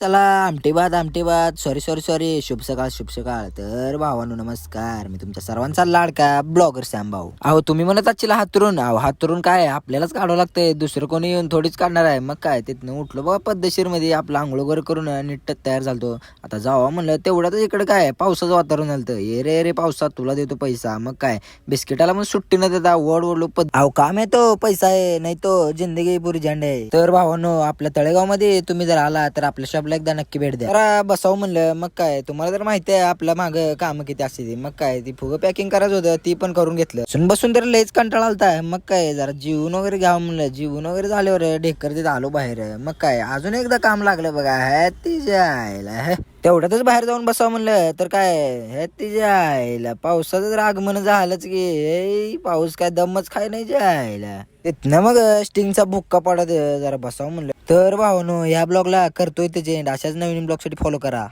चला आमटे भात सॉरी शुभ सकाळ. तर भावानो नमस्कार, मी तुमच्या सर्वांचा लाडका ब्लॉगर सॅम भाऊ. अहो तुम्ही म्हणत आजची हातरून काय आपल्यालाच काढावं लागतंय, दुसरं कोणी येऊन थोडीच काढणार आहे. मग काय तिथनं उठलो बघा पद्धतशीर मध्ये आपला आंघोळ वगैरे करून नीट तयार झालतो. आता जावा म्हणलं तेवढ्यात इकडे काय पावसाचं वातावरण झालं. ये रे पावसात तुला देतो पैसा. मग काय बिस्किटाला पण सुट्टी न देता ओढलो अहो काम आहे तो पैसा आहे, नाही तो जिंदगी पुरी झंड आहे. तर भावानो आपल्या तळेगाव मध्ये तुम्ही जर आला तर आपल्या शॉपला एकदा नक्की भेट द्या. जरा बसाव म्हणलं. मग काय तुम्हाला तर माहिती आहे आपल्या माग काम किती असते. मग काय ती फुगं पॅकिंग करायचं होतं, ती पण करून घेतलं. बसून तर लयच कंटाळा आलता. मग काय जरा जीवन वगैरे घ्यावं म्हणलं. जीवन वगैरे झाल्यावर ढेकर तिथं आलो बाहेर. मग काय अजून एकदा काम लागलं बघा. हे तिच्या आईला तेवढ्यातच बाहेर जाऊन बसावं म्हणलं. तर काय हे तिच्या आईला पावसाचं जर आगमन झालंच की हे पाऊस काय दमच खाय नाही जायला. तिथनं मग स्टिंगचा बुक्का पडत जरा बसावं म्हणलं. तर भावानो या ब्लॉगला करतोय त्याचे अशाच नवीन ब्लॉग साठी फॉलो करा.